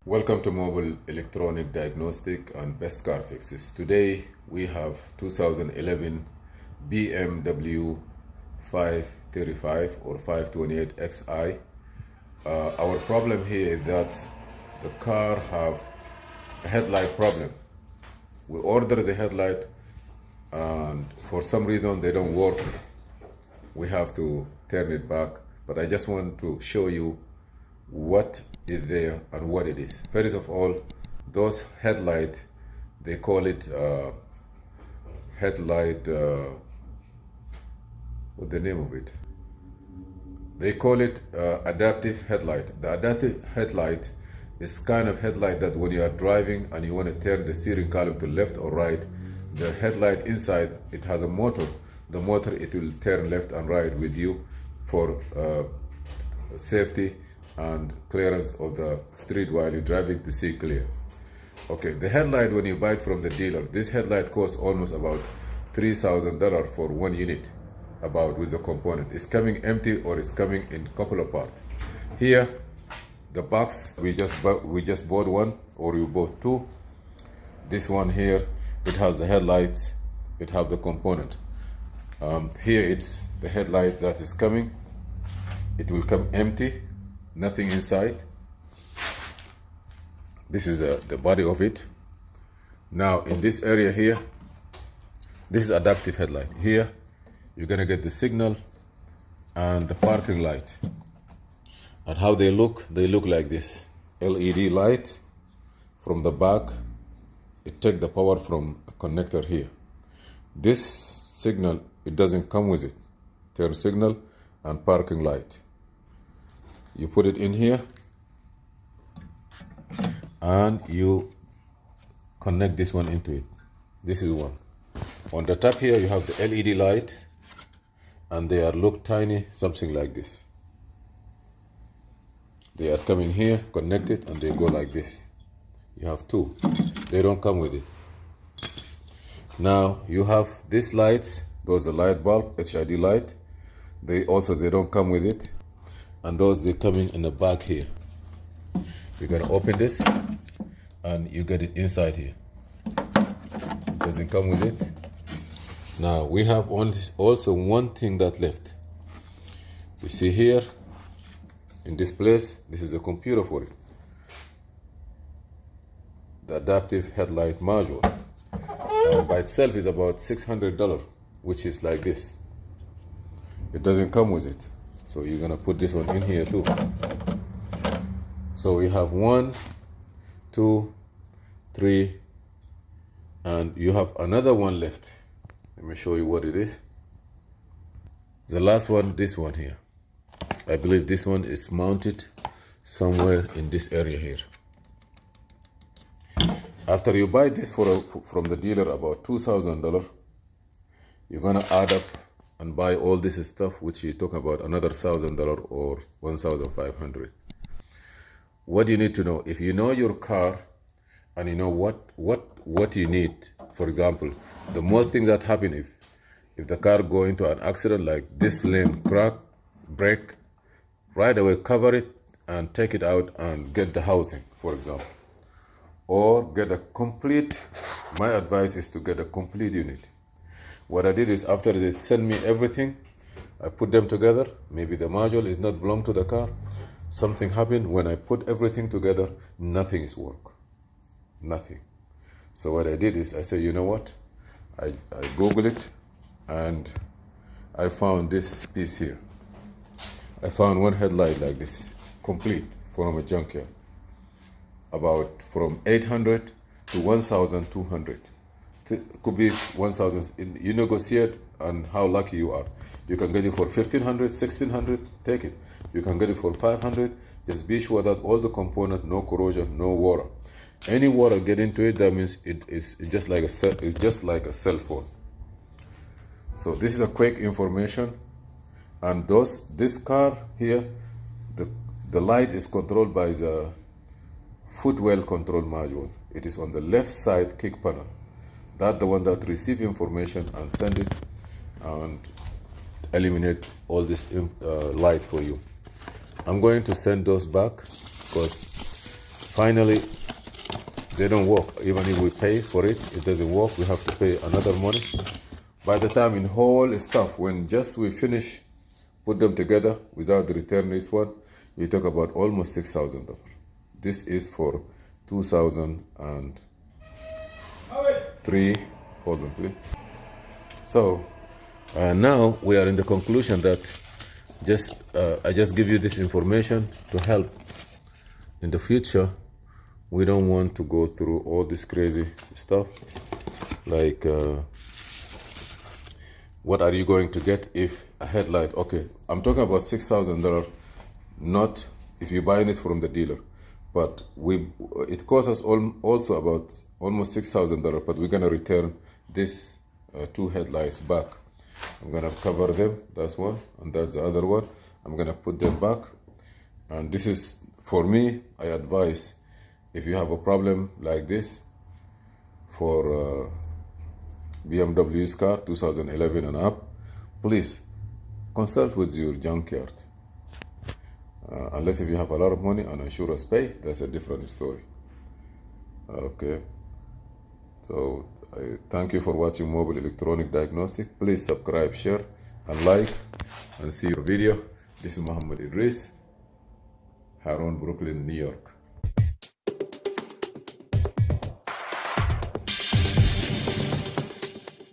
Welcome to Mobile Electronic Diagnostic and Best Car Fixes. Today we have 2011 BMW 535 or 528xi. Our problem here is that the car have a headlight problem. We order the headlight and for some reason they don't work. We have to turn it back, but I just want to show you what is there and what it is. First of all, those headlight, they call it headlight, what's the name of it? They call it adaptive headlight. The adaptive headlight is kind of headlight that when you are driving and you want to turn the steering column to left or right, the headlight inside, it has a motor. The motor, it will turn left and right with you for safety and clearance of the street while you're driving to see clear. Okay, the headlight, when you buy it from the dealer, this headlight costs almost about $3,000 for one unit, about with the component. It's coming empty or it's coming in couple of parts. Here, the box, we just bought one, or we bought two. This one here, it has the headlights, it has the component. Here it's the headlight that is coming. It will come empty, nothing inside. This is the body of it. Now in this area here, this is adaptive headlight. Here you're gonna get the signal and the parking light. And how they look like this. LED light from the back. It takes the power from a connector here. This signal, it doesn't come with it. Turn signal and parking light. You put it in here and you connect this one into it. This is one. On the top here you have the LED light and they are look tiny, something like this. They are coming here, connected, and they go like this. You have two. They don't come with it. Now you have these lights. Those are light bulb, HID light. They don't come with it. And those, they coming in the back here. You're gonna open this and you get it inside here. Doesn't come with it. Now we have also one thing that left. You see here in this place, this is a computer for it. The adaptive headlight module. By itself is about $600, which is like this. It doesn't come with it. So you're gonna put this one in here too. So we have 1, 2, 3, and you have another one left. Let me show you what it is. The last one, this one here. I believe this one is mounted somewhere in this area here. After you buy this from the dealer about $2,000, you're gonna add up and buy all this stuff, which you talk about another $1,000 or $1,500. What do you need to know? If you know your car and you know what you need, for example, the most thing that happen if the car go into an accident like this lane crack, brake, right away cover it and take it out and get the housing, for example. Or get a complete, my advice is to get a complete unit. What I did is after they send me everything, I put them together. Maybe the module is not belong to the car. Something happened when I put everything together, nothing is work. Nothing. So what I did is I said, you know what? I Googled it and I found this piece here. I found one headlight like this, complete from a junkyard. About from 800 to 1,200. Could be 1,000. You negotiate and how lucky you are. You can get it for 1,500, 1,600, take it. You can get it for 500. Just be sure that all the component, no corrosion, no water. Any water get into it, that means it's just like a cell phone. So this is a quick information. And this car here, the light is controlled by the footwell control module. It is on the left side kick panel. That's the one that receive information and send it and eliminate all this light for you. I'm going to send those back because finally they don't work. Even if we pay for it, it doesn't work. We have to pay another money. By the time in whole stuff, when just we finish, put them together without the return this one, we talk about almost $6,000. This is for 2003. Hold on, please. So now we are in the conclusion that I just give you this information to help. In the future, we don't want to go through all this crazy stuff like what are you going to get if a headlight, okay, I'm talking about $6,000, not if you're buying it from the dealer, but it costs us also about almost $6,000, but we're gonna return this 2 headlights back. I'm gonna cover them, that's one, and that's the other one. I'm gonna put them back, and this is, for me, I advise, if you have a problem like this for BMW's car, 2011 and up, please consult with your junkyard. Unless if you have a lot of money and insurance pay, that's a different story. Okay. So I thank you for watching Mobile Electronic Diagnostic. Please subscribe, share, and like, and see your video. This is Muhammad Idris, Haroun, Brooklyn, New York.